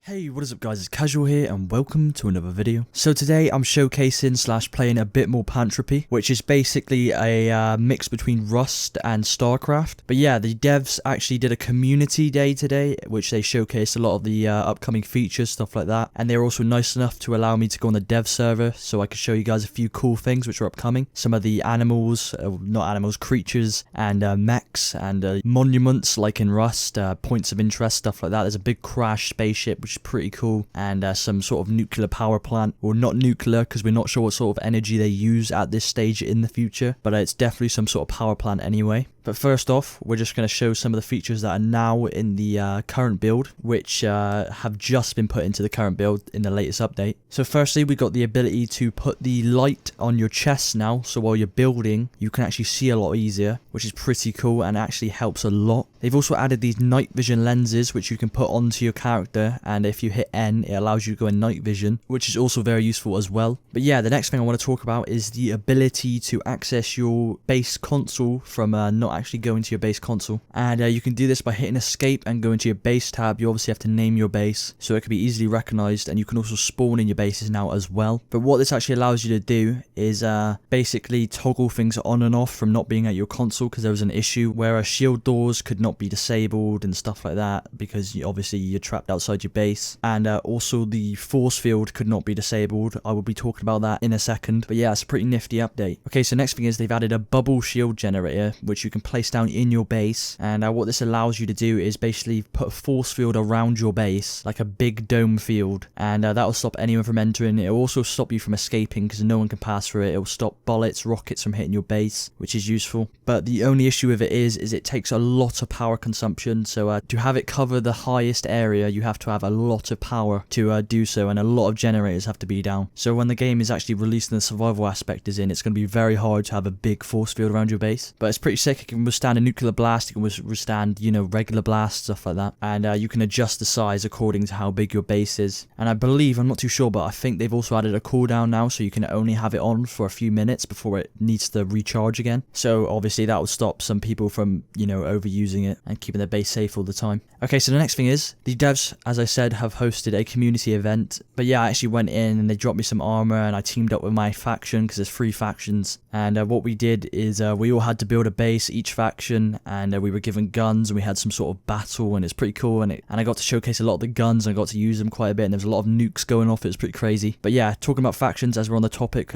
Hey, what is up guys, it's Casual here and welcome to another video. So today I'm showcasing / playing a bit more Pantropy, which is basically a mix between Rust and Starcraft. But yeah, the devs actually did a community day today, which they showcased a lot of the upcoming features, stuff like that. And they're also nice enough to allow me to go on the dev server so I can show you guys a few cool things which are upcoming. Some of the animals, not animals, creatures and mechs and monuments like in Rust, points of interest, stuff like that. There's a big crash spaceship which is pretty cool, and some sort of nuclear power plant, or not nuclear because we're not sure what sort of energy they use at this stage in the future, but it's definitely some sort of power plant anyway. But first off, we're just going to show some of the features that are now in the current build, which have just been put into the current build in the latest update. So firstly, we got the ability to put the light on your chest now, so while you're building, you can actually see a lot easier, which is pretty cool and actually helps a lot. They've also added these night vision lenses, which you can put onto your character, and if you hit N, it allows you to go in night vision, which is also very useful as well. But yeah, the next thing I want to talk about is the ability to access your base console from not actually going to your base console, and you can do this by hitting escape and go into your base tab. You obviously have to name your base so it can be easily recognized, and you can also spawn in your bases now as well. But what this actually allows you to do is basically toggle things on and off from not being at your console, because there was an issue where shield doors could not be disabled and stuff like that because obviously you're trapped outside your base, and also the force field could not be disabled. I will be talking about that in a second, but yeah, it's a pretty nifty update. Okay, so next thing is they've added a bubble shield generator which you can place down in your base, and what this allows you to do is basically put a force field around your base, like a big dome field, and that will stop anyone from entering. It will also stop you from escaping because no one can pass through it. It will stop bullets, rockets from hitting your base, which is useful. But the only issue with it is it takes a lot of power consumption, so to have it cover the highest area you have to have a lot of power to do so, and a lot of generators have to be down. So when the game is actually released and the survival aspect is in, it's going to be very hard to have a big force field around your base. But it's pretty sick. It can withstand a nuclear blast, it can withstand, you know, regular blasts, stuff like that, and you can adjust the size according to how big your base is. And I believe, I'm not too sure, but I think they've also added a cooldown now, so you can only have it on for a few minutes before it needs to recharge again. So obviously that will stop some people from, you know, overusing it and keeping their base safe all the time. Okay, so the next thing is the devs, as I said, have hosted a community event. But yeah, I actually went in and they dropped me some armor, and I teamed up with my faction because there's 3 factions, and what we did is we all had to build a base, each faction, and we were given guns, and we had some sort of battle, and it's pretty cool, and I got to showcase a lot of the guns, and I got to use them quite a bit, and there was a lot of nukes going off. It was pretty crazy. But yeah, talking about factions as we're on the topic,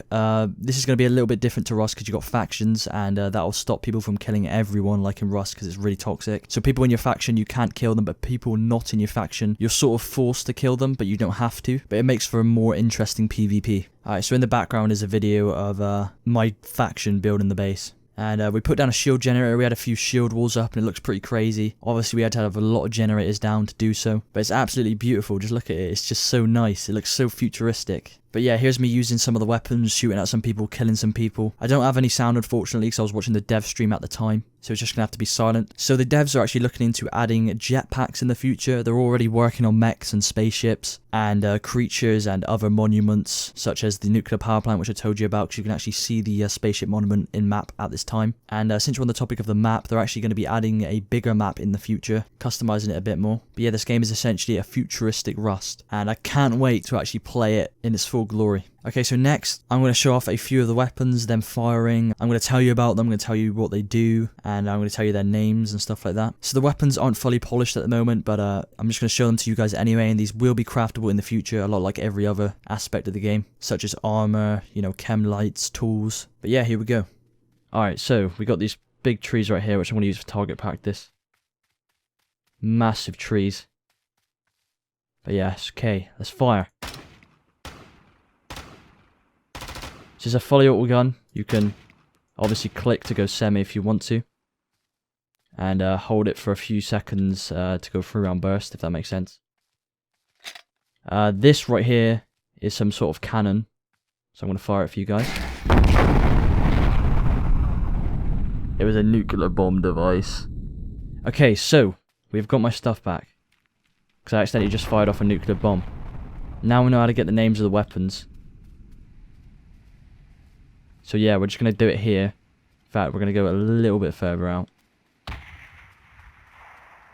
this is going to be a little bit different to Rust because you got factions, and that'll stop people from killing everyone like in Rust because it's really toxic. So people in your faction, you can't kill them, but people not in your faction, you're sort of forced to kill them, but you don't have to. But it makes for a more interesting PvP. Alright, so in the background is a video of my faction building the base. And we put down a shield generator. We had a few shield walls up and it looks pretty crazy. Obviously we had to have a lot of generators down to do so, but it's absolutely beautiful. Just look at it, it's just so nice. It looks so futuristic. But yeah, here's me using some of the weapons, shooting at some people, killing some people. I don't have any sound, unfortunately, because I was watching the dev stream at the time, so it's just going to have to be silent. So the devs are actually looking into adding jetpacks in the future. They're already working on mechs and spaceships and creatures and other monuments, such as the nuclear power plant, which I told you about, because you can actually see the spaceship monument in map at this time. And since we're on the topic of the map, they're actually going to be adding a bigger map in the future, customizing it a bit more. But yeah, this game is essentially a futuristic Rust, and I can't wait to actually play it in its full glory. Okay, so next, I'm going to show off a few of the weapons, them firing. I'm going to tell you about them, I'm going to tell you what they do, and I'm going to tell you their names and stuff like that. So the weapons aren't fully polished at the moment, but I'm just going to show them to you guys anyway, and these will be craftable in the future, a lot like every other aspect of the game, such as armor, you know, chem lights, tools. But yeah, here we go. Alright, so we got these big trees right here, which I'm going to use for target practice. Massive trees. But yes, okay, let's fire. This is a fully auto gun. You can obviously click to go semi if you want to, and hold it for a few seconds to go 3-round burst, if that makes sense. This right here is some sort of cannon, so I'm going to fire it for you guys. It was a nuclear bomb device. Okay, so we've got my stuff back because I accidentally just fired off a nuclear bomb. Now we know how to get the names of the weapons. So yeah, we're just going to do it here. In fact, we're going to go a little bit further out,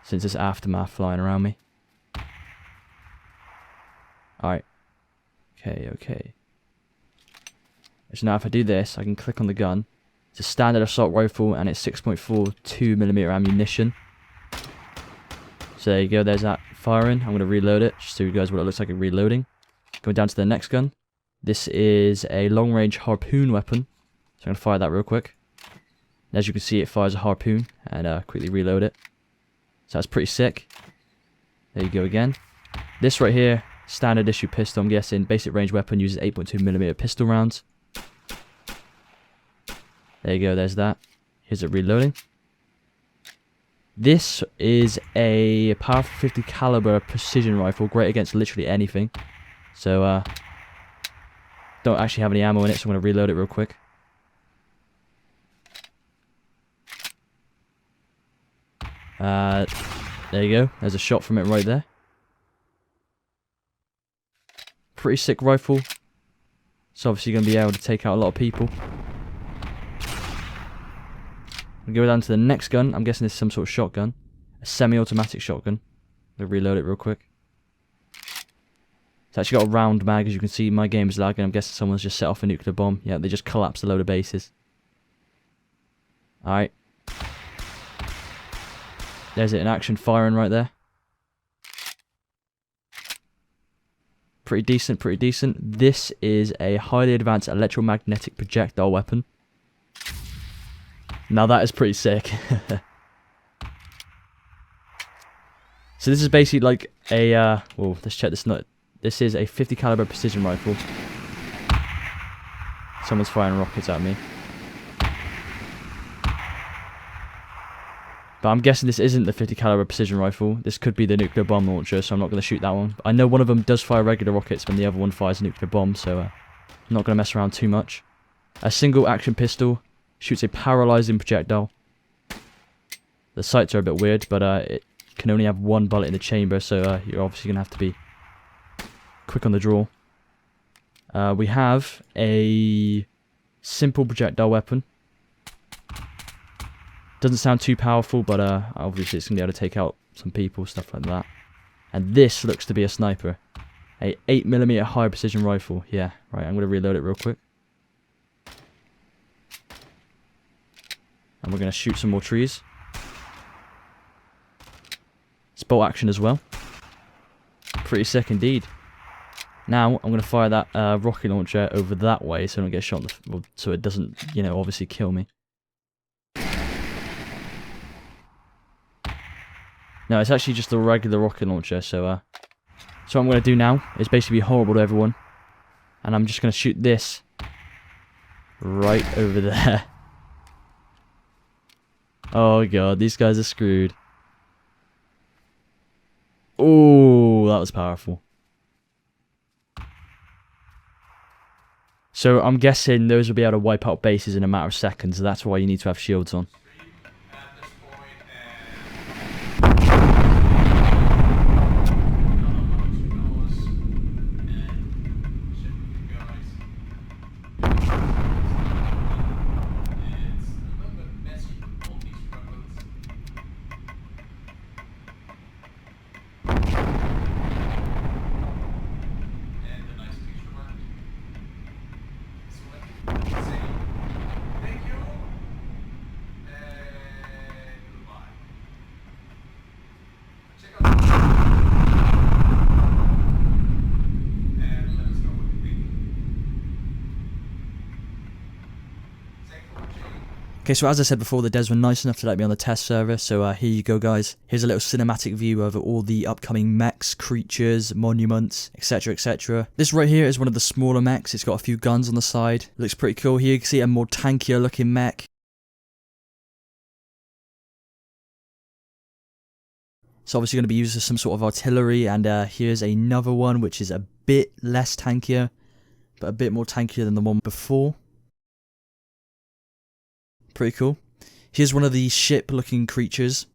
since there's aftermath flying around me. Okay. So now if I do this, I can click on the gun. It's a standard assault rifle and it's 6.42mm ammunition. So there you go, there's that firing. I'm going to reload it, just to show you guys what it looks like in reloading. Going down to the next gun. This is a long-range harpoon weapon. So I'm going to fire that real quick. And as you can see, it fires a harpoon, and quickly reload it. So that's pretty sick. There you go again. This right here, standard issue pistol, I'm guessing. Basic range weapon, uses 8.2mm pistol rounds. There you go, there's that. Here's it reloading. This is a powerful 50 caliber precision rifle, great against literally anything. So, don't actually have any ammo in it, so I'm going to reload it real quick. There you go, there's a shot from it right there. Pretty sick rifle. It's obviously going to be able to take out a lot of people. We'll go down to the next gun. I'm guessing this is some sort of shotgun. A semi-automatic shotgun. I'm going to reload it real quick. It's actually got a round mag, as you can see. My game is lagging. I'm guessing someone's just set off a nuclear bomb. Yeah, they just collapsed a load of bases. Alright. There's it in action, firing right there. Pretty decent. This is a highly advanced electromagnetic projectile weapon. Now that is pretty sick. So this is basically like a, well, let's check this nut. This is a 50 caliber precision rifle. Someone's firing rockets at me. But I'm guessing this isn't the 50 caliber precision rifle. This could be the nuclear bomb launcher, so I'm not going to shoot that one. I know one of them does fire regular rockets when the other one fires a nuclear bomb, so I'm not going to mess around too much. A single action pistol. Shoots a paralyzing projectile. The sights are a bit weird, but it can only have one bullet in the chamber, so you're obviously going to have to be quick on the draw. We have a simple projectile weapon. Doesn't sound too powerful, but obviously it's going to be able to take out some people, stuff like that. And this looks to be a sniper. A 8mm high precision rifle. Yeah, right, I'm going to reload it real quick. And we're going to shoot some more trees. It's bolt action as well. Pretty sick indeed. Now, I'm going to fire that rocket launcher over that way so I don't get shot in the well, so it doesn't, you know, obviously kill me. No, it's actually just a regular rocket launcher, so what I'm going to do now is basically be horrible to everyone. And I'm just going to shoot this right over there. Oh god, these guys are screwed. Oh, that was powerful. So I'm guessing those will be able to wipe out bases in a matter of seconds, so that's why you need to have shields on. Okay, so as I said before, the devs were nice enough to let me on the test server, so here you go guys. Here's a little cinematic view over all the upcoming mechs, creatures, monuments, etc, etc. This right here is one of the smaller mechs. It's got a few guns on the side. It looks pretty cool. Here you can see a more tankier looking mech. It's obviously going to be used as some sort of artillery, and here's another one which is a bit less tankier, but a bit more tankier than the one before. Pretty cool. Here's one of these ship-looking creatures,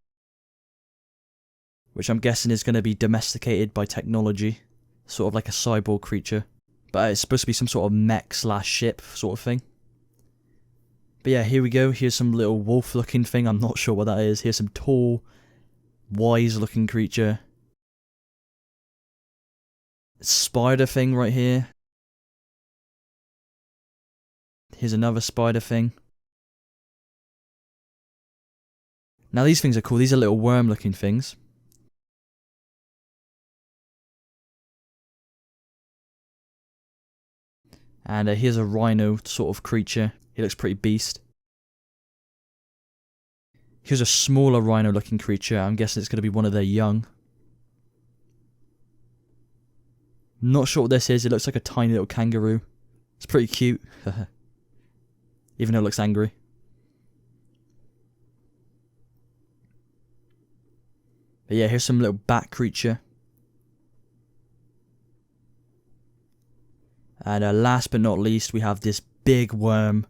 which I'm guessing is going to be domesticated by technology, sort of like a cyborg creature. But it's supposed to be some sort of mech slash ship sort of thing. But yeah, here we go. Here's some little wolf-looking thing. I'm not sure what that is. Here's some tall, wise-looking creature. Spider thing right here. Here's another spider thing. Now these things are cool. These are little worm looking things. And here's a rhino sort of creature. He looks pretty beast. Here's a smaller rhino looking creature. I'm guessing it's going to be one of their young. Not sure what this is. It looks like a tiny little kangaroo. It's pretty cute. Even though it looks angry. But yeah, here's some little bat creature. And last but not least, we have this big worm,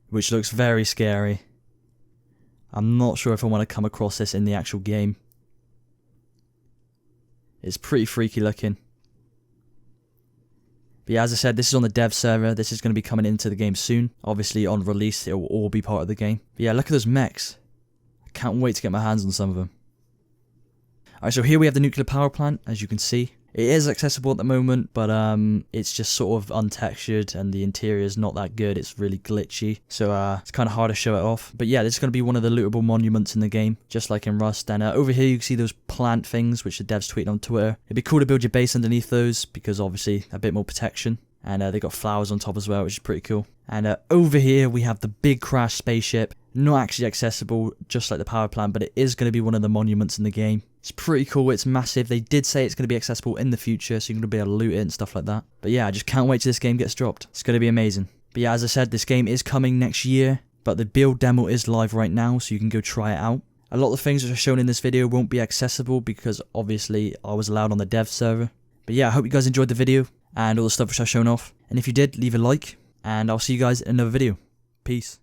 which looks very scary. I'm not sure if I want to come across this in the actual game. It's pretty freaky looking. But yeah, as I said, this is on the dev server. This is going to be coming into the game soon. Obviously, on release, it will all be part of the game. But yeah, look at those mechs. I can't wait to get my hands on some of them. Alright, so here we have the nuclear power plant, as you can see. It is accessible at the moment, but it's just sort of untextured and the interior is not that good. It's really glitchy, so it's kind of hard to show it off. But yeah, this is going to be one of the lootable monuments in the game, just like in Rust. And over here you can see those plant things, which the devs tweeted on Twitter. It'd be cool to build your base underneath those, because obviously a bit more protection. And they got flowers on top as well, which is pretty cool. And over here we have the big crash spaceship. Not actually accessible, just like the power plant, but it is going to be one of the monuments in the game. It's pretty cool, it's massive. They did say it's going to be accessible in the future, so you're going to be able to loot it and stuff like that. But yeah, I just can't wait till this game gets dropped. It's going to be amazing. But yeah, as I said, this game is coming next year, but the build demo is live right now, so you can go try it out. A lot of the things that are shown in this video won't be accessible, because obviously I was allowed on the dev server. But yeah, I hope you guys enjoyed the video, and all the stuff which I've shown off. And if you did, leave a like, and I'll see you guys in another video. Peace.